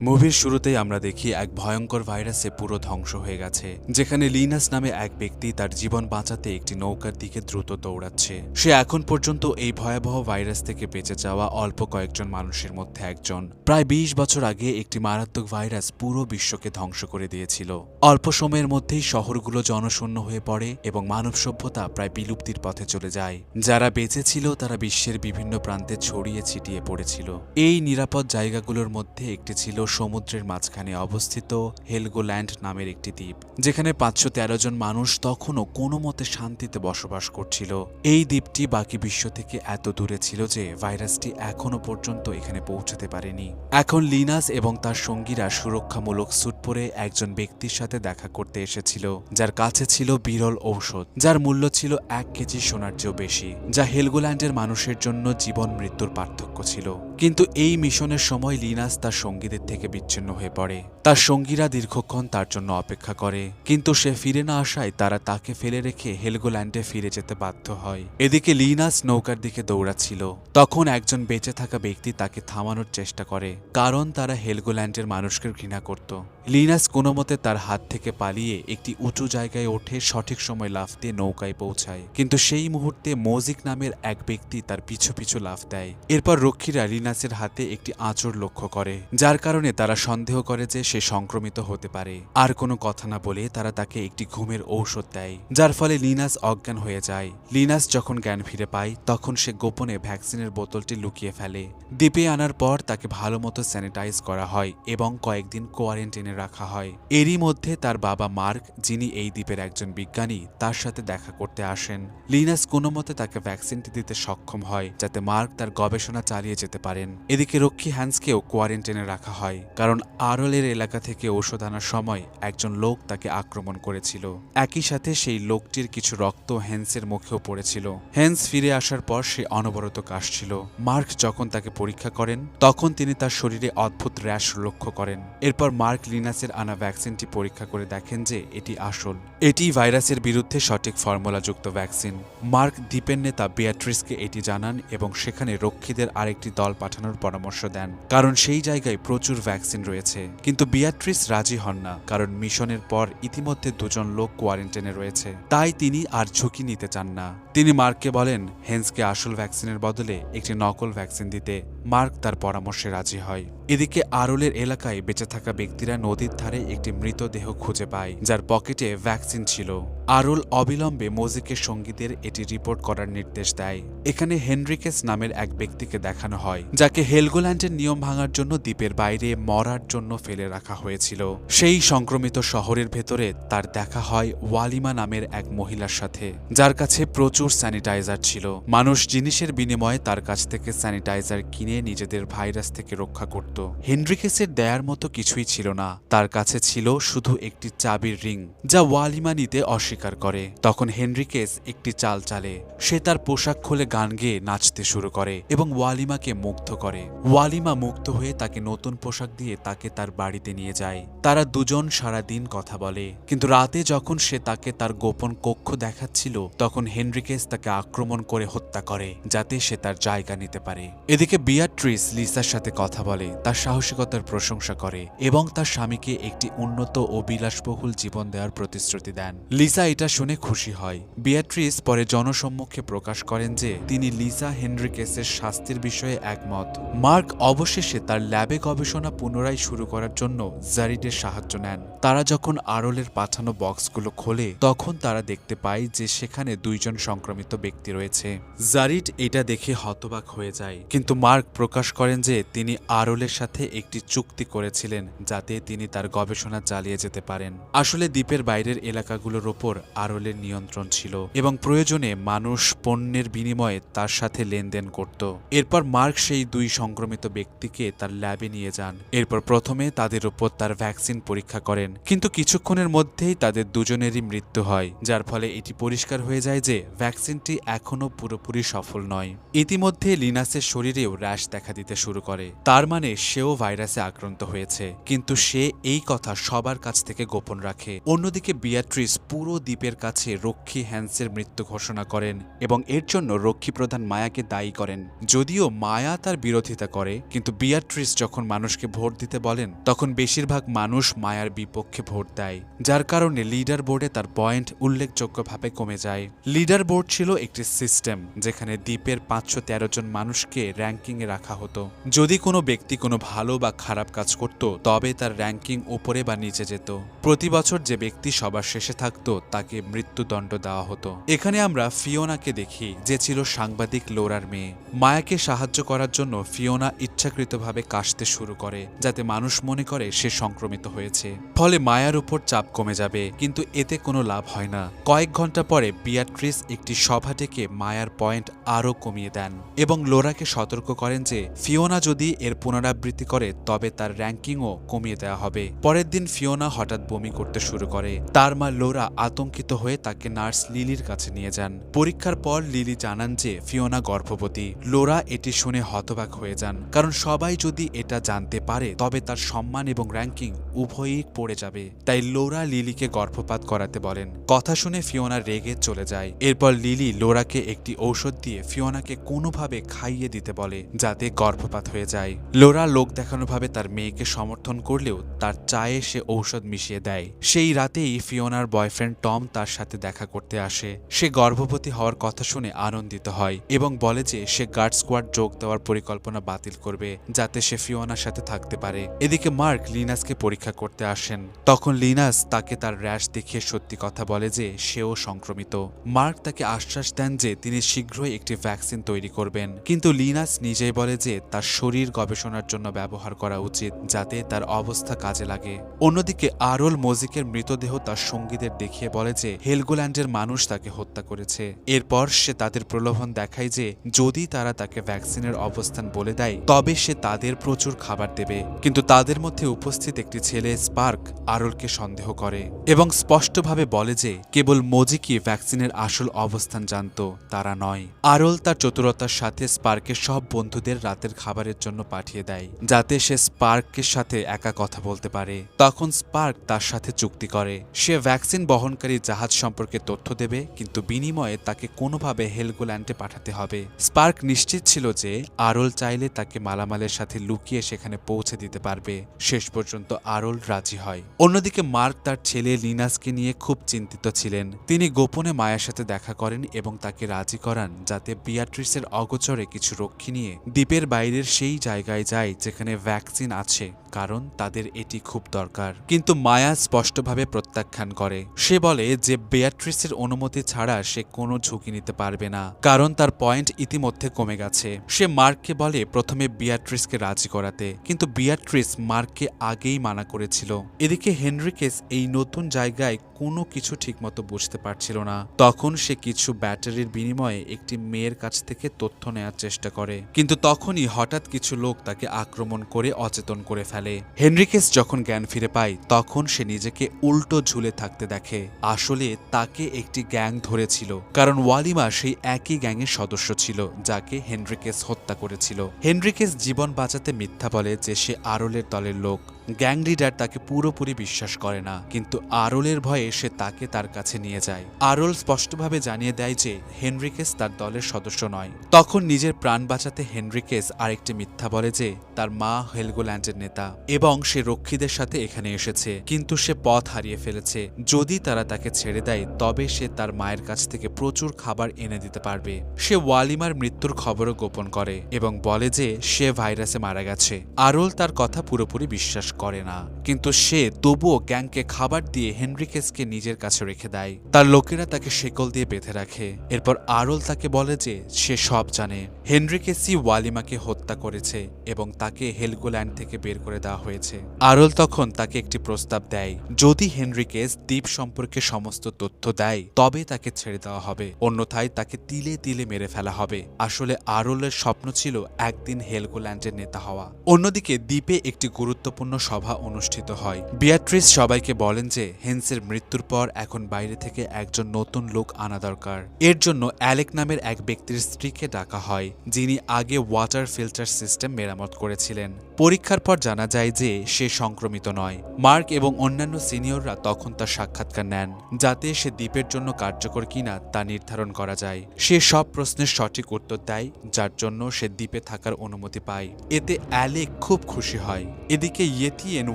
মুভির শুরুতেই আমরা দেখি এক ভয়ঙ্কর ভাইরাসে পুরো ধ্বংস হয়ে গেছে, যেখানে লিনাস নামে এক ব্যক্তি তার জীবন বাঁচাতে একটি নৌকার দিকে দ্রুত দৌড়াচ্ছে। সে এখন পর্যন্ত এই ভয়াবহ ভাইরাস থেকে বেঁচে যাওয়া অল্প কয়েকজন মানুষের মধ্যে একজন। প্রায় ২০ বছর আগে একটি মারাত্মক ভাইরাস পুরো বিশ্বকে ধ্বংস করে দিয়েছিল। অল্প সময়ের মধ্যেই শহরগুলো জনশূন্য হয়ে পড়ে এবং মানব সভ্যতা প্রায় বিলুপ্তির পথে চলে যায়। যারা বেঁচে ছিল তারা বিশ্বের বিভিন্ন প্রান্তে ছড়িয়ে ছিটিয়ে পড়েছিল। এই নিরাপদ জায়গাগুলোর মধ্যে একটি ছিল সমুদ্রের মাঝখানে অবস্থিত হেলগোল্যান্ড নামের একটি দ্বীপ, যেখানে ৫১৩ জন মানুষ তখনও কোনো মতে শান্তিতে বসবাস করছিল। এই দ্বীপটি বাকি বিশ্ব থেকে এত দূরে ছিল যে ভাইরাসটি এখনো পর্যন্ত এখানে পৌঁছাতে পারেনি। এখন লিনাস এবং তার সঙ্গীরা সুরক্ষামূলক স্যুট পরে একজন ব্যক্তির সাথে দেখা করতে এসেছিল, যার কাছে ছিল বিরল ঔষধ, যার মূল্য ছিল ১ কেজি সোনার চেয়েও বেশি, যা হেলগোল্যান্ডের মানুষের জন্য জীবন মৃত্যুর পার্থক্য ছিল। কিন্তু এই মিশনের সময় লিনাস তার সঙ্গীদের থেকে বিচ্ছিন্ন হয়ে পড়ে। তার সঙ্গীরা দীর্ঘক্ষণ তার জন্য অপেক্ষা করে, কিন্তু সে ফিরে না আসায় তারা তাকে ফেলে রেখে হেলগোল্যান্ডে ফিরে যেতে বাধ্য হয়। এদিকে লিনাস নৌকার দিকে দৌড়াচ্ছিল। তখন একজন বেঁচে থাকা ব্যক্তি তাকে থামানোর চেষ্টা করে, কারণ তারা হেলগোল্যান্ডের মানুষকে ঘৃণা করত। লিনাস কোনো মতে তার হাত থেকে পালিয়ে একটি উঁচু জায়গায় ওঠে, সঠিক সময় লাফ দিয়ে নৌকায় পৌঁছায়। কিন্তু সেই মুহূর্তে মোজিক নামের এক ব্যক্তি তার পিছু পিছু লাফ দেয়। এরপর রক্ষীরা লিনাসের হাতে একটি আঁচড় লক্ষ্য করে, যার কারণে তারা সন্দেহ করে যে সে সংক্রমিত হতে পারে। আর কোনো কথা না বলে তারা তাকে একটি ঘুমের ঔষধ দেয়, যার ফলে লিনাস অজ্ঞান হয়ে যায়। লিনাস যখন জ্ঞান ফিরে পায় তখন সে গোপনে ভ্যাকসিনের বোতলটি লুকিয়ে ফেলে। দ্বীপে আনার পর তাকে ভালো মতো স্যানিটাইজ করা হয় এবং কয়েকদিন কোয়ারেন্টাইনে রাখা হয়। এরই মধ্যে তার বাবা মার্ক, যিনি এই দ্বীপের একজন বিজ্ঞানী, তার সাথে দেখা করতে আসেন। লিনাস কোনো মতে তাকে ভ্যাকসিনটি দিতে সক্ষম হয়, যাতে মার্ক তার গবেষণা চালিয়ে যেতে পারেন। এদিকে রক্ষী হ্যান্সকেও কোয়ারেন্টাইনে রাখা হয়, কারণ আরলের এলাকা থেকে ঔষধ আনার সময় একজন লোক তাকে আক্রমণ করেছিল। একই সাথে সেই লোকটির কিছু রক্ত হ্যান্সের মুখেও পড়েছিল। হ্যান্স ফিরে আসার পর সে অনবরত কাশছিল। মার্ক যখন তাকে পরীক্ষা করেন তখন তিনি তার শরীরে অদ্ভুত র্যাশ লক্ষ্য করেন। এরপর মার্ক লিনাসের আনা ভ্যাকসিনটি পরীক্ষা করে দেখেন যে এটি আসল। এটি ভাইরাসের বিরুদ্ধে সঠিক ফর্মুলাযুক্ত ভ্যাকসিন। মার্ক দ্বীপের নেতা বিয়াট্রিসকে এটি জানান এবং সেখানে রক্ষীদের আরেকটি দল পাঠানোর পরামর্শ দেন, কারণ সেই জায়গায় প্রচুর ভ্যাকসিন রয়েছে। কিন্তু বিয়াট্রিস রাজি হন না, কারণ মিশনের পর ইতিমধ্যে ২ জন লোক কোয়ারেন্টাইনে রয়েছে, তাই তিনি আর ঝুঁকি নিতে চান না। তিনি মার্ককে বলেন হেন্সকে আসল ভ্যাকসিনের বদলে একটি নকল ভ্যাকসিন দিতে। মার্ক তার পরামর্শে রাজি হয়। এদিকে আরলের এলাকায় বেঁচে থাকা ব্যক্তিরা নদীর ধারে একটি মৃতদেহ খুঁজে পায়, যার পকেটে ভ্যাকসিন ছিল। আরল অবিলম্বে মোজিকের সঙ্গীদের এটি রিপোর্ট করার নির্দেশ দেয়। এখানে হেনরিকেস নামের এক ব্যক্তিকে দেখানো হয়, যাকে হেলগোল্যান্ডের নিয়ম ভাঙার জন্য দ্বীপের বাইরে মরার জন্য ফেলে রাখা হয়েছিল। সেই সংক্রমিত শহরের ভেতরে তার দেখা হয় ওয়ালিমা নামের এক মহিলার সাথে, যার কাছে প্রচুর স্যানিটাইজার ছিল। মানুষ জিনিসের বিনিময়ে তার কাছ থেকে স্যানিটাইজার কিনে নিজেদের ভাইরাস থেকে রক্ষা করত। হেনরিকেসের দেয়ার মতো কিছুই ছিল না, তার কাছে ছিল শুধু একটি চাবির রিং, যা ওয়ালিমা নিতে অস্বীকার করে। তখন হেনরিকেস একটি চাল চালে। সে তার পোশাক খুলে গান গেয়ে নাচতে শুরু করে এবং ওয়ালিমাকে মুগ্ধ করে। ওয়ালিমা মুগ্ধ হয়ে তাকে নতুন পোশাক দিয়ে তাকে তার বাড়িতে নিয়ে যায়। তারা দুজন সারাদিন কথা বলে, কিন্তু রাতে যখন সে তাকে তার গোপন কক্ষ দেখাচ্ছিল তখন হেনরিকেস তাকে আক্রমণ করে হত্যা করে, যাতে সে তার জায়গা নিতে পারে। এদিকে বিয়াট্রিস লিসার সাথে কথা বলে, তার সাহসিকতার প্রশংসা করে এবং তার স্বামীকে একটি উন্নত ও বিলাসবহুল জীবন দেওয়ার প্রতিশ্রুতি দেন। লিসা এটা শুনে খুশি হয়। বিয়াট্রিস পরে জনসম্মুখে প্রকাশ করেন যে তিনি লিসা হেনরিকেসের শাস্তির বিষয়ে একমত। মার্ক অবশেষে তার ল্যাবে গবেষণা পুনরায় শুরু করার জন্য জারিডের সাহায্য নেন। তারা যখন আরলের পাঠানো বক্সগুলো খোলে তখন তারা দেখতে পায় যে সেখানে ২ জন সংক্রমিত ব্যক্তি রয়েছে। জারিড এটা দেখে হতবাক হয়ে যায়, কিন্তু মার্ক প্রকাশ করেন যে তিনি আরলের সাথে একটি চুক্তি করেছিলেন যাতে তিনি তার গবেষণা চালিয়ে যেতে পারেন। আসলে দ্বীপের বাইরের এলাকাগুলোর ওপর আরলের নিয়ন্ত্রণ ছিল এবং প্রয়োজনে মানুষ পণ্যের বিনিময়ে তার সাথে লেনদেন করত। এরপর মার্ক সেই ২ সংক্রমিত ব্যক্তিকে তার ল্যাবে নিয়ে যান। এরপর প্রথমে তাদের উপর তার ভ্যাকসিন পরীক্ষা করেন, কিন্তু কিছুক্ষণের মধ্যেই তাদের দুজনেরই মৃত্যু হয়, যার ফলে এটি পরিষ্কার হয়ে যায় যে ভ্যাকসিনটি এখনও পুরোপুরি সফল নয়। ইতিমধ্যে লিনাসের শরীরেও র্যাশ দেখা দিতে শুরু করে, তার মানে সেও ভাইরাসে আক্রান্ত হয়েছে, কিন্তু সে এই কথা সবার কাছ থেকে গোপন রাখে। অন্যদিকে বিয়াট্রিস পুরো দ্বীপের কাছে রক্ষী হ্যান্সের মৃত্যু ঘোষণা করেন এবং এর জন্য রক্ষী প্রধান মায়াকে দায়ী করেন। যদিও মায়া তার বিরোধিতা করে, কিন্তু বিয়াট্রিস যখন মানুষকে ভোট দিতে বলেন তখন বেশিরভাগ মানুষ মায়ার বিপক্ষে ভোট দেয়, যার কারণে লিডার বোর্ডে তার পয়েন্ট উল্লেখযোগ্যভাবে কমে যায়। লিডার বোর্ড ছিল একটি সিস্টেম যেখানে দ্বীপের 513 জন মানুষকে র্যাঙ্কিংয়ে রাখা হতো। যদি কোনো ব্যক্তি কোনো ভালো বা খারাপ কাজ করত তবে তার র্যাঙ্কিং উপরে বা নিচে যেত। প্রতি বছর যে ব্যক্তি সবার শেষে থাকত তাকে মৃত্যুদণ্ড দেওয়া হতো। এখানে আমরা ফিওনাকে দেখি, যে ছিল সাংবাদিক লোরার মেয়ে। মায়াকে সাহায্য করার জন্য ফিওনা ইচ্ছাকৃতভাবে কাশতে শুরু করে যাতে মানুষ মনে করে সে সংক্রমিত হয়েছে, ফলে মায়ার উপর চাপ কমে যাবে, কিন্তু এতে কোনো লাভ হয় না। কয়েক ঘন্টা পরে বিয়াট্রিস একটি সভা ডেকে মায়ার পয়েন্ট আরও কমিয়ে দেন এবং লোরাকে সতর্ক করেন যে ফিওনা যদি এর পুনরাবৃত্তি করে তবে তার র্যাঙ্কিংও কমিয়ে দেওয়া হবে। পরের দিন ফিওনা হঠাৎ বমি করতে শুরু করে। তার মা লোরা আতঙ্কিত হয়ে তাকে নার্স লিলির কাছে নিয়ে যান। পরীক্ষার পর লিলি জানান যে ফিওনা গর্ভবতী। লোরা এটি শুনে হতবাক হয়ে যান, কারণ সবাই যদি এটা জানতে পারে তবে তার সম্মান এবং র্যাঙ্কিং উভয়ই পড়ে যাবে। তাই লোরা লিলিকে গর্ভপাত করাতে বলেন। কথা শুনে ফিওনা রেগে চলে যায়। এরপর লিলি লোরাকে একটি ঔষধ দিয়ে ফিওনাকে কোনোভাবে খাইয়ে দিতে বলে যাতে গর্ভপাত হয়ে যায়। লোরা লোক দেখানোভাবে তার মেয়েকে সমর্থন করলেও তার চায়ে সে ঔষধ মিশিয়ে দেয়। সেই রাতেই ফিওনার বয়ফ্রেন্ড টম তার সাথে দেখা করতে আসে। সে গর্ভবতী হওয়ার কথা শুনে আনন্দিত হয় এবং বলে যে সে গার্ড স্কোয়াড যোগ দেওয়ার পরিকল্পনা বাতিল করবে যাতে সে ফিওনার সাথে থাকতে পারে। এদিকে মার্ক লিনাসকে পরীক্ষা করতে আসেন। তখন লিনাস তাকে তার র্যাশ দেখিয়ে সত্যি কথা বলে যে সেও সংক্রমিত। মার্ক তাকে আশ্বাস দেন যে তিনি শীঘ্রই একটি ভ্যাকসিন তৈরি করবেন, কিন্তু লিনাস নিজেই বলে যে তার শরীর গবেষণার জন্য ব্যবহার করা উচিত যাতে তার অবস্থা কাজে লাগে। অন্যদিকে আরল মোজিকের মৃতদেহ তার সঙ্গীদের দেখিয়ে বলে যে হেলগোল্যান্ডের মানুষ তাকে হত্যা করেছে। এরপর সে তাদের প্রলোভন দেখায় যে যদি তারা তাকে ভ্যাকসিনের অবস্থান বলে দেয় তবে সে তাদের প্রচুর খাবার দেবে, কিন্তু তাদের মধ্যে উপস্থিত একটি ছেলে স্পার্ক আরলকে সন্দেহ করে এবং স্পষ্টভাবে বলে যে কেবল মোজিকি ভ্যাকসিনের আসল অবস্থান জানত, তারা নয়। আরল তার চতুরতার সাথে স্পার্কের সব বন্ধুদের রাতের খাবারের জন্য পাঠিয়ে দেয় যাতে সে স্পার্কের সাথে একা কথা বলতে পারে। তখন স্পার্ক তার সাথে চুক্তি করে সে ভ্যাকসিন বহনকারী জাহাজ সম্পর্কে তথ্য দেবে, কিন্তু বিনিময়ে তাকে কোনোভাবে হেলগোল্যান্ডে পাঠাতে হবে। স্পার্ক নিশ্চিত ছিল যে আরল চাইলে তাকে মালামালের সাথে লুকিয়ে সেখানে পৌঁছে দিতে পারবে। শেষ পর্যন্ত আরল রাজি হয়। অন্যদিকে মার্ক তার ছেলে লিনাসকে নিয়ে খুব চিন্তিত ছিলেন। তিনি গোপনে মায়ের সাথে দেখা করেন এবং তাকে রাজি করান যাতে বিয়াট্রিসের অগোচরে কিছু রক্ষী নিয়ে দ্বীপের বাইরের সেই জায়গায় যায় যেখানে ভ্যাকসিন আছে, কারণ তাদের এটি খুব দরকার। কিন্তু মায়া স্পষ্টভাবে প্রত্যাখ্যান করে। সে বলে যে বিয়াট্রিসের অনুমতি ছাড়া সে কোনো ঝুঁকি নিতে পারবে না, কারণ তার পয়েন্ট ইতিমধ্যে কমে গেছে। সে মার্ককে বলে প্রথমে বিয়াট্রিসকে রাজি করাতে, কিন্তু বিয়াট্রিস মার্ককে আগেই মানা করেছিল। এদিকে হেনরিকেস এই নতুন জায়গায় কোনো কিছু ঠিকমতো বুঝতে পারছিল না। তখন সে কিছু ব্যাটারির বিনিময়ে একটি মেয়ের কাছ থেকে তথ্য নেওয়ার চেষ্টা করে, কিন্তু তখনই হঠাৎ কিছু লোক তাকে আক্রমণ করে অচেতন করে ফেলে। হেনরিকেস যখন জ্ঞান ফিরে পায় তখন সে নিজেকে উল্টো ঝুলে থাকতে দেখে। আসলে তাকে একটি গ্যাং ধরেছিল, কারণ ওয়ালিমা সেই একই গ্যাংয়ের সদস্য ছিল যাকে হেনরিকেস হত্যা করেছিল। হেনরিকেস জীবন বাঁচাতে মিথ্যা বলে যে সে আরলের দলের লোক। গ্যাং লিডার তাকে পুরোপুরি বিশ্বাস করে না, কিন্তু আরলের ভয়ে সে তাকে তার কাছে নিয়ে যায়। আরল স্পষ্টভাবে জানিয়ে দেয় যে হেনরিকেস তার দলের সদস্য নয়। তখন নিজের প্রাণ বাঁচাতে হেনরিকেস আরেকটি মিথ্যা বলে যে তার মা হেলগোল্যান্ডের নেতা এবং সে রক্ষীদের সাথে এখানে এসেছে, কিন্তু সে পথ হারিয়ে ফেলেছে। যদি তারা তাকে ছেড়ে দেয় তবে সে তার মায়ের কাছ থেকে প্রচুর খাবার এনে দিতে পারবে। সে ওয়ালিমার মৃত্যুর খবরও গোপন করে এবং বলে যে সে ভাইরাসে মারা গেছে। আরল তার কথা পুরোপুরি বিশ্বাস করে না, কিন্তু সে তবুও গ্যাংকে খাবার দিয়ে হেনরিকেসকে নিজের কাছে রেখে দেয়। তার লোকেরা তাকে শেকল দিয়ে বেঁধে রাখে। এরপর আরল তাকে বলে যে সে সব জানে। হেনরিকেসই ওয়ালিমাকে হত্যা করেছে এবং তাকে হেলগোল্যান্ড থেকে বের করে দেওয়া হয়েছে। আরল তখন তাকে একটি প্রস্তাব দেয়, যদি হেনরিকেস দ্বীপ সম্পর্কে সমস্ত তথ্য দেয় তবে তাকে ছেড়ে দেওয়া হবে, অন্যথায় তাকে তিলে তিলে মেরে ফেলা হবে। আসলে আরলের স্বপ্ন ছিল একদিন হেলগোল্যান্ডের নেতা হওয়া। অন্যদিকে দ্বীপে একটি গুরুত্বপূর্ণ সভা অনুষ্ঠিত হয়। বিয়াট্রিস সবাইকে বলেন যে হেন্সের মৃত্যুর পর এখন বাইরে থেকে একজন নতুন লোক আনা দরকার। এর জন্য অ্যালেক নামের এক ব্যক্তির স্ত্রীকে ডাকা হয়, যিনি আগে ওয়াটার ফিল্টার সিস্টেম মেরামত করেছিলেন। পরীক্ষার পর জানা যায় যে সে সংক্রমিত নয়। মার্ক এবং অন্যান্য সিনিয়ররা তখন তার সাক্ষাৎকার নেন, যাতে সে দ্বীপের জন্য কার্যকর কিনা তা নির্ধারণ করা যায়। সে সব প্রশ্নের সঠিক উত্তর দেয়, যার জন্য সে দ্বীপে থাকার অনুমতি পায়। এতে অ্যালেক খুব খুশি হয়। এদিকে ইয়েতিয়েন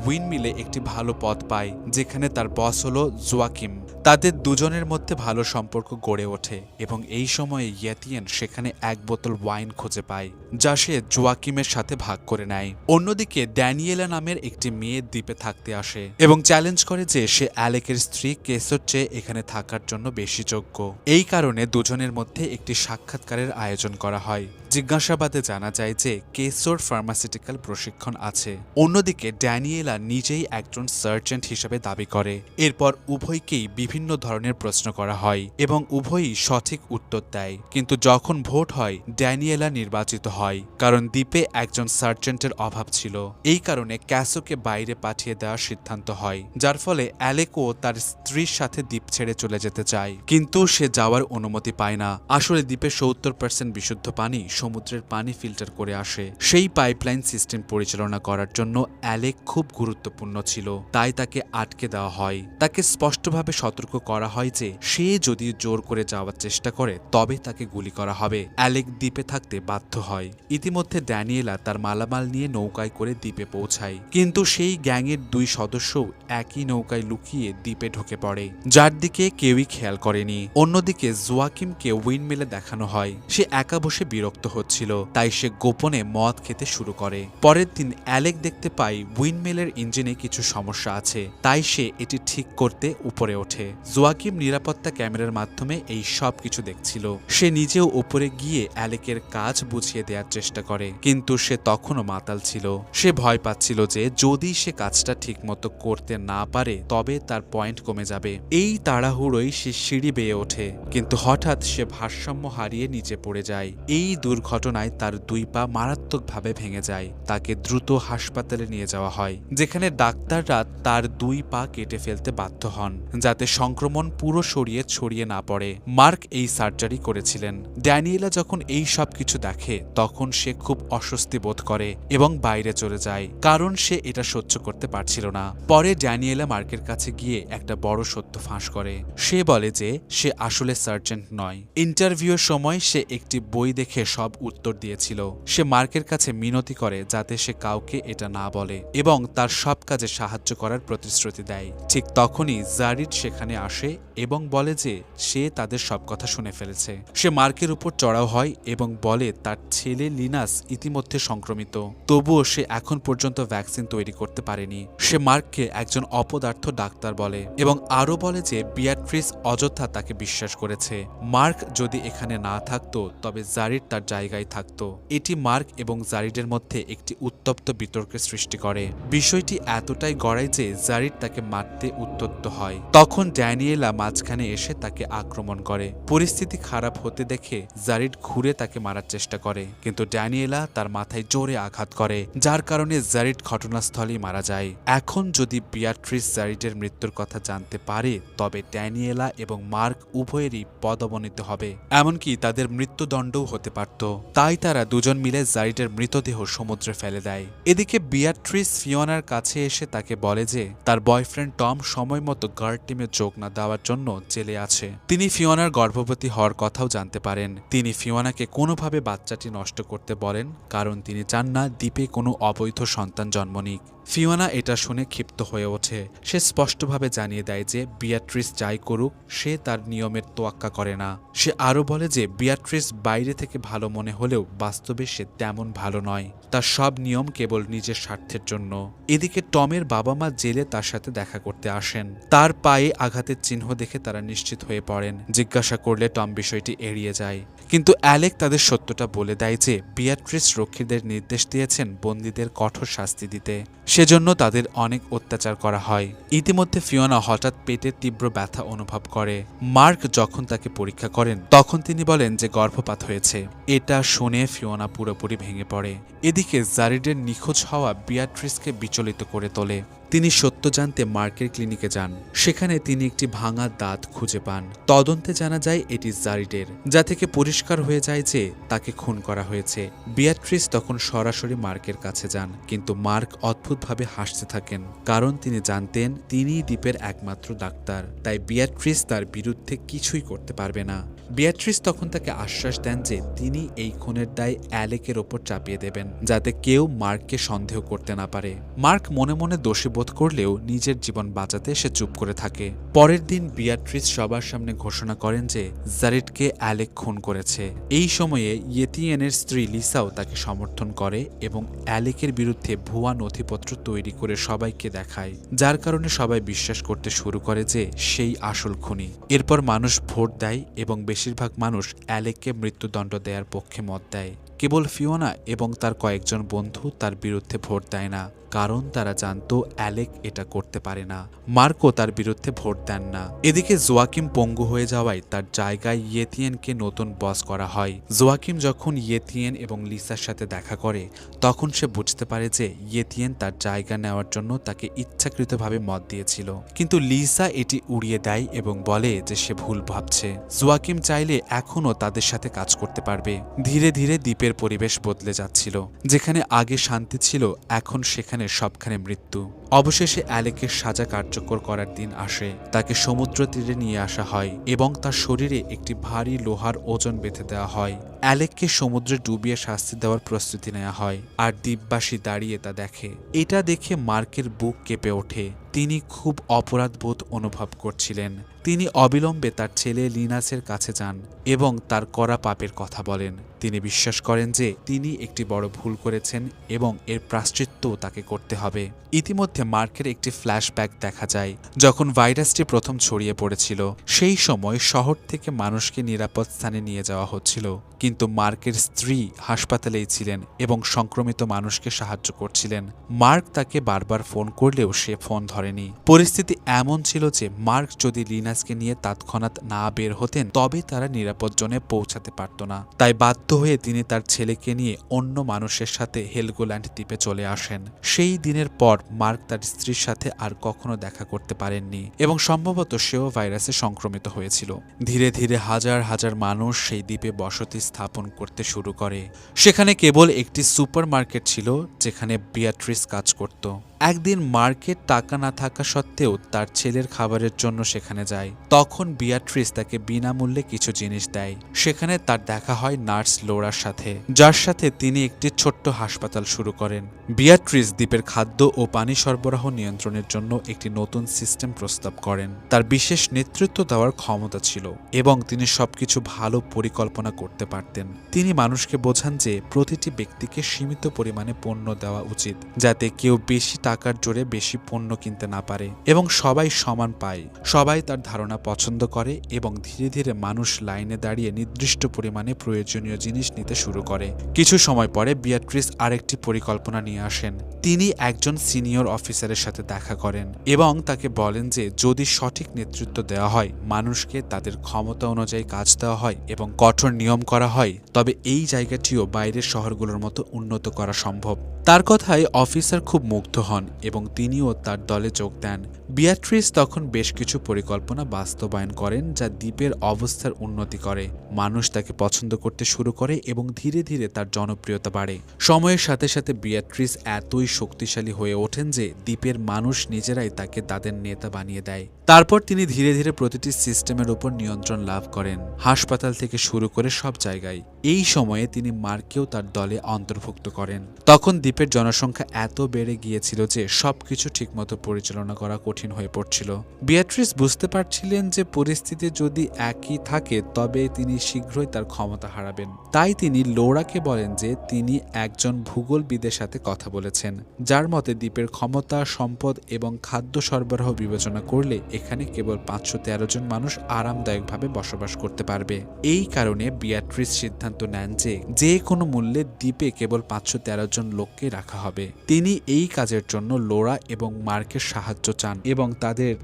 উইন্ডমিলে একটি ভালো পদ পায়, যেখানে তার বস হল জোয়াকিম। তাদের দুজনের মধ্যে ভালো সম্পর্ক গড়ে ওঠে এবং এই সময়ে ইয়েতিয়েন সেখানে এক বোতল ওয়াইন খুঁজে পায়, যা সে জোয়াকিমের সাথে ভাগ করে নেয়। অন্যদিকে ড্যানিয়েলা নামের একটি মেয়ে দ্বীপে থাকতে আসে এবং চ্যালেঞ্জ করে যে সে অ্যালেকের স্ত্রী কেসোর চেয়ে এখানে থাকার জন্য বেশি যোগ্য। এই কারণে দুজনের মধ্যে একটি সাক্ষাৎকারের আয়োজন করা হয়। জিজ্ঞাসাবাদে জানা যায় যে কেসোর ফার্মাসিউটিক্যাল প্রশিক্ষণ আছে। অন্যদিকে ড্যানিয়েলা নিজেই একজন সার্জেন্ট হিসেবে দাবি করে। এরপর উভয়কেই বিভিন্ন ধরনের প্রশ্ন করা হয় এবং উভয়ই সঠিক উত্তর দেয়। কিন্তু যখন ভোট হয়, ড্যানিয়েলা নির্বাচিত হয়, কারণ দ্বীপে একজন সার্জেন্টের অভাব ছিল। এই কারণে ক্যাসোকে বাইরে পাঠিয়ে দেওয়ার সিদ্ধান্ত হয়, যার ফলে অ্যালেকও তার স্ত্রীর সাথে দ্বীপ ছেড়ে চলে যেতে চায়, কিন্তু সে যাওয়ার অনুমতি পায় না। আসলে দ্বীপে 70% বিশুদ্ধ পানি সমুদ্রের পানি ফিল্টার করে আসে। সেই পাইপলাইন সিস্টেম পরিচালনা করার জন্য অ্যালেক খুব গুরুত্বপূর্ণ ছিল, তাই তাকে আটকে দেওয়া হয়। তাকে স্পষ্টভাবে সতর্ক করা হয় যে সে যদি জোর করে যাওয়ার চেষ্টা করে তবে তাকে গুলি করা হবে। অ্যালেক দ্বীপে থাকতে বাধ্য হয়। ইতিমধ্যে ড্যানিয়েলা তার মালামাল নিয়ে নৌকায় করে দ্বীপে পৌঁছায়, কিন্তু সেই গ্যাংয়ের 2 সদস্যও একই নৌকায় লুকিয়ে দ্বীপে ঢুকে পড়ে, যার দিকে কেউই খেয়াল করেনি। অন্যদিকে জোয়াকিমকে উইন্ডমিলে দেখানো হয়। সে একা বসে বিরক্ত হচ্ছিল, তাই সে গোপনে মদ খেতে শুরু করে। পরের দিন অ্যালেক দেখতে পায় উইন্ডমিলের ইঞ্জিনে কিছু সমস্যা আছে, তাই সে এটি ঠিক করতে উপরে ওঠে। জোয়াকিম নিরাপত্তা ক্যামেরার মাধ্যমে এই সব কিছু দেখছিল। সে নিজেও উপরে গিয়ে অ্যালেকের কাজ বুঝিয়ে দেওয়ার চেষ্টা করে, কিন্তু সে তখনও মাতাল ছিল। সে ভয় পাচ্ছিল যে যদি সে কাজটা ঠিকমতো করতে না পারে তবে তার পয়েন্ট কমে যাবে। এই তাড়াহুড়োই সে সিঁড়ি বেয়ে ওঠে, কিন্তু হঠাৎ সে ভারসাম্য হারিয়ে নিচে পড়ে যায়। এই দুর্ঘটনায় তার 2 পা মারাত্মকভাবে ভেঙে যায়। তাকে দ্রুত হাসপাতালে নিয়ে যাওয়া হয়, যেখানে ডাক্তাররা তার 2 পা কেটে ফেলতে বাধ্য হন, যাতে সংক্রমণ পুরো শরীরে ছড়িয়ে না পড়ে। মার্ক এই সার্জারি করেছিলেন। ড্যানিয়েলা যখন এই সব কিছু দেখে তখন সে খুব অস্বস্তি বোধ করে এবং বাইরে চলে যায়, কারণ সে এটা সহ্য করতে পারছিল না। পরে ড্যানিয়েলা মার্কের কাছে গিয়ে একটা বড় সত্য ফাঁস করে। সে বলে যে সে আসলে সার্জেন্ট নয়। ইন্টারভিউয়ের সময় সে একটি বই দেখে সব উত্তর দিয়েছিল। সে মার্কের কাছে মিনতি করে যাতে সে কাউকে এটা না বলে এবং তার সব কাজে সাহায্য করার প্রতিশ্রুতি দেয়। ঠিক তখনই জারিড সেখানে আসে এবং বলে যে সে তাদের সব কথা শুনে ফেলেছে। সে মার্কের উপর চড়াও হয় এবং বলে তার ছেলে লিনাস ইতিমধ্যে সংক্রমিত, তবুও সে এখন পর্যন্ত ভ্যাকসিন তৈরি করতে পারেনি। সে মার্ককে একজন অপদার্থ ডাক্তার বলে এবং আরও বলে যে বিয়াট্রিস অযথা তাকে বিশ্বাস করেছে। মার্ক যদি এখানে না থাকতো তবে জারিড তার জায়গায় থাকতো। এটি মার্ক এবং জারিডের মধ্যে একটি উত্তপ্ত বিতর্কের সৃষ্টি করে। বিষয়টি এতটাই গড়ায় যে জারিড তাকে মারতে উদ্যত হয়। তখন ড্যানিয়েলা মাঝখানে এসে তাকে আক্রমণ করে। পরিস্থিতি খারাপ হতে দেখে জারিড ঘুরে তাকে মারার চেষ্টা করে, কিন্তু ড্যানিয়েলা তার মাথায় জোরে আঘাত করে, যার কারণে জারিড ঘটনাস্থলেই মারা যায়। এখন যদি বিয়াট্রিস জারিডের মৃত্যুর কথা জানতে পারে তবে ড্যানিয়েলা এবং মার্ক উভয়েরই পদবনিত হবে, এমনকি তাদের মৃত্যুদণ্ডও হতে পারত। তাই তারা দুজন মিলে জারিডের মৃতদেহ সমুদ্রে ফেলে দেয়। এদিকে বিয়াট্রিস ফিওনার কাছে এসে তাকে বলে যে তার বয়ফ্রেন্ড টম সময় মতো গার্ড টিমে যোগ না দেওয়ার জন্য জেলে আছে। তিনি ফিওনার গর্ভবতী হওয়ার কথাও জানতে পারেন। তিনি ফিওনাকে কোনোভাবে বাচ্চাটি নষ্ট করতে বলেন, কারণ তিনি চান না দ্বীপে কোনো অবৈধ সন্তান জন্ম নিক। ফিওনা এটা শুনে ক্ষিপ্ত হয়ে ওঠে। সে স্পষ্টভাবে জানিয়ে দেয় যে বিয়াট্রিস যাই করুক সে তার নিয়মের তোয়াক্কা করে না। সে আরও বলে যে বিয়াট্রিস বাইরে থেকে ভালো মনে হলেও বাস্তবে সে তেমন ভালো নয়। তার সব নিয়ম কেবল নিজের স্বার্থের জন্য। এদিকে টমের বাবা মা জেলে তার সাথে দেখা করতে আসেন। তার পায়ে আঘাতের চিহ্ন দেখে তারা নিশ্চিত হয়ে পড়েন। জিজ্ঞাসা করলে টম বিষয়টি এড়িয়ে যায়, কিন্তু অ্যালেক তাদের সত্যটা বলে দেয় যে বিয়াট্রিস রক্ষীদের নির্দেশ দিয়েছেন বন্দীদের কঠোর শাস্তি দিতে, সেজন্য তাদের অনেক অত্যাচার করা হয়। ইতিমধ্যে ফিওনা হঠাৎ পেটের তীব্র ব্যথা অনুভব করে। মার্ক যখন তাকে পরীক্ষা করেন তখন তিনি বলেন যে গর্ভপাত হয়েছে। এটা শুনে ফিওনা পুরোপুরি ভেঙে পড়ে। এদিকে জারিডের নিখোঁজ হওয়া বিয়াট্রিসকে বিচলিত করে তোলে। তিনি সত্য জানতে মার্কের ক্লিনিকে যান। সেখানে তিনি একটি ভাঙা দাঁত খুঁজে পান। তদন্তে জানা যায় এটি জারিডের, যা থেকে পরিষ্কার হয়ে যায় যে তাকে খুন করা হয়েছে। বিয়াট্রিস তখন সরাসরি মার্কের কাছে যান, কিন্তু মার্ক অদ্ভুতভাবে হাসতে থাকেন, কারণ তিনি জানতেন তিনিই দ্বীপের একমাত্র ডাক্তার, তাই বিয়াট্রিস তার বিরুদ্ধে কিছুই করতে পারবে না। বিয়াট্রিস তখন তাকে আশ্বাস দেন যে তিনি এই খুনের দায় অ্যালেকের ওপর চাপিয়ে দেবেন, যাতে কেউ মার্ককে সন্দেহ করতে না পারে। মার্ক মনে মনে দোষী বোধ করলেও নিজের জীবন বাঁচাতে সে চুপ করে থাকে। পরের দিন বিয়াট্রিস সবার সামনে ঘোষণা করেন যে জারিডকে অ্যালেক খুন করেছে। এই সময়ে ইয়েতিয়েনের স্ত্রী লিসাও তাকে সমর্থন করে এবং অ্যালেকের বিরুদ্ধে ভুয়া নথিপত্র তৈরি করে সবাইকে দেখায়, যার কারণে সবাই বিশ্বাস করতে শুরু করে যে সেই আসল খুনি। এরপর মানুষ ভোট দেয় এবং বেশিরভাগ মানুষ অ্যালেককে মৃত্যুদণ্ড দেওয়ার পক্ষে মত দেয়। কেবল ফিওনা এবং তার কয়েকজন বন্ধু তার বিরুদ্ধে ভোট দেয় না, কারণ তারা জানত অ্যালেক এটা করতে পারে না। মার্কও তার বিরুদ্ধে ভোট দেন না। এদিকে জোয়াকিম পঙ্গু হয়ে যাওয়ায় তার জায়গায় ইয়েতিয়েনকে নতুন বস করা হয়। জোয়াকিম যখন ইয়েতিয়েন এবং লিসার সাথে দেখা করে তখন সে বুঝতে পারে যে ইয়েতিয়েন তার জায়গা নেওয়ার জন্য তাকে ইচ্ছাকৃতভাবে মত দিয়েছিল, কিন্তু লিসা এটি উড়িয়ে দেয় এবং বলে যে সে ভুল ভাবছে। জোয়াকিম চাইলে এখনও তাদের সাথে কাজ করতে পারবে। ধীরে ধীরে দ্বীপের পরিবেশ বদলে যাচ্ছিল। যেখানে আগে শান্তি ছিল এখন সেখানে সবখানে মৃত্যু। অবশেষে অ্যালেকের সাজা কার্যকর করার দিন আসে। তাকে সমুদ্র তীরে নিয়ে আসা হয় এবং তার শরীরে একটি ভারী লোহার ওজন বেঁধে দেওয়া হয়। অ্যালেককে সমুদ্রে ডুবিয়ে শাস্তি দেওয়ার প্রস্তুতি নেওয়া হয়, আর দ্বীপবাসী দাঁড়িয়ে তা দেখে। এটা দেখে মার্কের বুক কেঁপে ওঠে। তিনি খুব অপরাধবোধ অনুভব করছিলেন। তিনি অবিলম্বে তার ছেলে লিনাসের কাছে যান এবং তার করা পাপের কথা বলেন। তিনি বিশ্বাস করেন যে তিনি একটি বড় ভুল করেছেন এবং এর প্রায়শ্চিত্তও তাকে করতে হবে। ইতিমধ্যে মার্কের একটি ফ্ল্যাশব্যাক দেখা যায় যখন ভাইরাসটি প্রথম ছড়িয়ে পড়েছিল। সেই সময় শহর থেকে মানুষকে নিরাপদ স্থানে নিয়ে যাওয়া হচ্ছিল, কিন্তু মার্কের স্ত্রী হাসপাতালেই ছিলেন এবং সংক্রমিত মানুষকে সাহায্য করছিলেন। মার্ক তাকে বারবার ফোন করলেও সে ফোন ধরেনি। পরিস্থিতি এমন ছিল যে মার্ক যদি লিনাসকে নিয়ে তৎক্ষণাৎ না বের হতেন তবে তারা নিরাপদ জোনে পৌঁছাতে পারত না। তাই বাধ্য হয়ে তিনি তার ছেলেকে নিয়ে অন্য মানুষের সাথে হেলগোল্যান্ড দ্বীপে চলে আসেন। সেই দিনের পর মার্ক তার স্ত্রীর সাথে আর কখনো দেখা করতে পারেননি এবং সম্ভবত সেও ভাইরাসে সংক্রমিত হয়েছিল। ধীরে ধীরে হাজার হাজার মানুষ সেই দ্বীপে বসতি স্থাপন করতে শুরু করে। সেখানে কেবল একটি সুপার মার্কেট ছিল যেখানে বিয়াট্রিস কাজ করত। একদিন মার্কেট টাকা না থাকা সত্ত্বেও তার ছেলের খাবারের জন্য সেখানে যায়। তখন বিয়াট্রিস তাকে বিনামূল্যে কিছু জিনিস দেয়। সেখানে তার দেখা হয় নার্স লোরার সাথে, যার সাথে তিনি একটি ছোট্ট হাসপাতাল শুরু করেন। বিয়াট্রিস দ্বীপের খাদ্য ও পানি সরবরাহ নিয়ন্ত্রণের জন্য একটি নতুন সিস্টেম প্রস্তাব করেন। তার বিশেষ নেতৃত্ব দেওয়ার ক্ষমতা ছিল এবং তিনি সবকিছু ভালো পরিকল্পনা করতে পারতেন। তিনি মানুষকে বোঝান যে প্রতিটি ব্যক্তিকে সীমিত পরিমাণে পণ্য দেওয়া উচিত, যাতে কেউ বেশি টাকার জোরে বেশি পণ্য কিনতে না পারে এবং সবাই সমান পায়। সবাই তার ধারণা পছন্দ করে এবং ধীরে ধীরে মানুষ লাইনে দাঁড়িয়ে নির্দিষ্ট পরিমাণে প্রয়োজনীয় জিনিস নিতে শুরু করে। কিছু সময় পরে বিয়াট্রিস আরেকটি পরিকল্পনা নিয়ে আসেন। তিনি একজন সিনিয়র অফিসারের সাথে দেখা করেন এবং তাকে বলেন যে যদি সঠিক নেতৃত্ব দেওয়া হয়, মানুষকে তাদের ক্ষমতা অনুযায়ী কাজ দেওয়া হয় এবং কঠোর নিয়ম করা হয়, তবে এই জায়গাটিও বাইরের শহরগুলোর মতো উন্নত করা সম্ভব। তার কথায় অফিসার খুব মুগ্ধ হন এবং তিনিও তার দলে যোগ দেন। বিয়াট্রিস তখন বেশ কিছু পরিকল্পনা বাস্তবায়ন করেন যা দ্বীপের অবস্থার উন্নতি করে। মানুষ তাকে পছন্দ করতে শুরু করে এবং ধীরে ধীরে তার জনপ্রিয়তা বাড়ে। সময়ের সাথে সাথে বিয়াট্রিস এতই শক্তিশালী হয়ে ওঠেন যে দ্বীপের মানুষ নিজেরাই তাকে তাদের নেতা বানিয়ে দেয়। তারপর তিনি ধীরে ধীরে প্রতিটি সিস্টেমের উপর নিয়ন্ত্রণ লাভ করেন, হাসপাতাল থেকে শুরু করে সব জায়গায়। এই সময়ে তিনি মার্ককেও তার দলে অন্তর্ভুক্ত করেন। তখন দ্বীপের জনসংখ্যা এত বেড়ে গিয়েছিল যে সবকিছু ঠিকমতো পরিচালনা করা কঠিন হয়ে পড়ছিল। বিয়াট্রিস বুঝতে পারছিলেন যে পরিস্থিতি যদি একই থাকে তবে তিনি শীঘ্রই তার ক্ষমতা হারাবেন। তাই তিনি লোরাকে বলেন যে তিনি একজন ভূগোলবিদের সাথে কথা বলেছেন, যার মতে দ্বীপের ক্ষমতা, সম্পদ এবং খাদ্য সরবরাহ বিবেচনা করলে এখানে কেবল 513 জন মানুষ আরামদায়কভাবে বসবাস করতে পারবে। এই কারণে বিয়াট্রিস সিদ্ধান্ত নেন যে যে কোনো মূল্যে দ্বীপে কেবল 513 জন লোককে রাখা হবে। তিনি এই কাজের জন্য লোরা এবং মার্কের সাহায্য চান এবং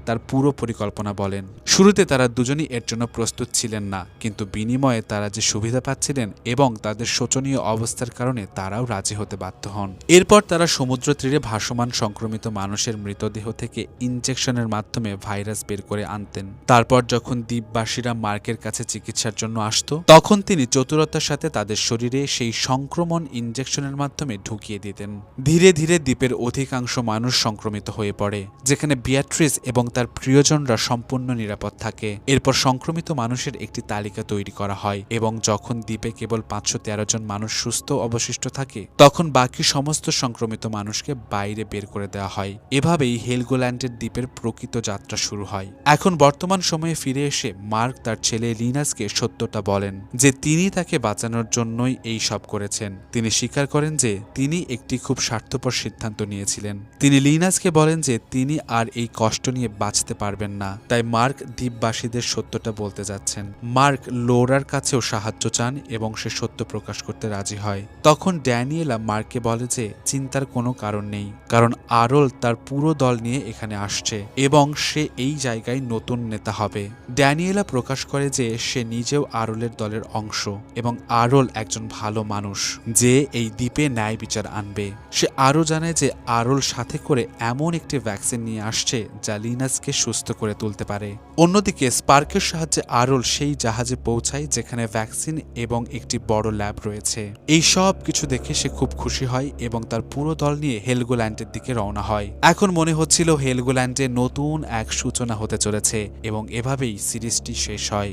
তার পুরো পরিকল্পনা বলেন। শুরুতে তারা দুজনই এর জন্য প্রস্তুত ছিলেন না, কিন্তু বিনিময়ে তারা যে সুবিধা পাচ্ছিলেন এবং তাদের শোচনীয় অবস্থার কারণে তারাও রাজি হতে বাধ্য হন। এরপর তারা সমুদ্র তীরে ভাসমান সংক্রমিত মানুষের মৃতদেহ থেকে ইনজেকশনের মাধ্যমে ভাইরাস বের করে আনতেন। তারপর যখন দ্বীপবাসীরা মার্কের কাছে চিকিৎসার জন্য আসত, তখন তিনি চতুরতার সাথে তাদের শরীরে সেই সংক্রমণ ইনজেকশনের মাধ্যমে ঢুকিয়ে দিতেন। ধীরে ধীরে দ্বীপের অধিকাংশ মানুষ সংক্রমিত হয়ে পড়ে, যেখানে বিয়াট্রিস এবং তার প্রিয়জনরা সম্পূর্ণ নিরাপদ থাকে। এরপর সংক্রমিত মানুষের একটি তালিকা তৈরি করা হয় এবং যখন দ্বীপে কেবল 513 জন মানুষ সুস্থ অবশিষ্ট থাকে, তখন বাকি সমস্ত সংক্রমিত মানুষকে বাইরে বের করে দেওয়া হয়। এভাবেই হেলগোল্যান্ডের দ্বীপের প্রকৃত যাত্রা শুরু হয়। এখন বর্তমান সময়ে ফিরে এসে মার্ক তার ছেলে লিনাসকে সত্যটা বলেন যে তিনি তাকে বাঁচানোর জন্যই এই সব করেছেন। তিনি স্বীকার করেন যে তিনি একটি খুব স্বার্থপর সিদ্ধান্ত নিয়েছিলেন। তিনি লিনাসকে বলেন যে তিনি আর এই কষ্ট নিয়ে বাঁচতে পারবেন না, তাই মার্ক দ্বীপবাসীদের সত্যটা বলতে যাচ্ছেন। মার্ক লোরার কাছেও সাহায্য চান এবং সে সত্য প্রকাশ করতে রাজি হয়। তখন ড্যানিয়েলা মার্ককে বলে যে চিন্তার কোনো কারণ নেই, কারণ আরল তার পুরো দল নিয়ে এখানে আসছে এবং সে এই জায়গায় নতুন নেতা হবে। ড্যানিয়েলা প্রকাশ করে যে সে নিজেও আরলের দলের অংশ এবং আরল একজন ভালো মানুষ যে এই দ্বীপে ন্যায় বিচার আনবে। সে আরও জানে যে আরল সাথে করে এমন একটি ভ্যাকসিন নিয়ে আসছে যা লিনাসকে সুস্থ করে তুলতে পারে। অন্যদিকে স্পার্কের সাহায্যে আরল সেই জাহাজে পৌঁছায় যেখানে ভ্যাকসিন এবং একটি বড় ল্যাব রয়েছে। এই সব কিছু দেখে সে খুব খুশি হয় এবং তার পুরো দল নিয়ে হেলগোল্যান্ডের দিকে রওনা হয়। এখন মনে হচ্ছিল হেলগোল্যান্ডে নতুন এক সূচনা হতে চলেছে এবং এভাবেই সিরিজটি শেষ হয়।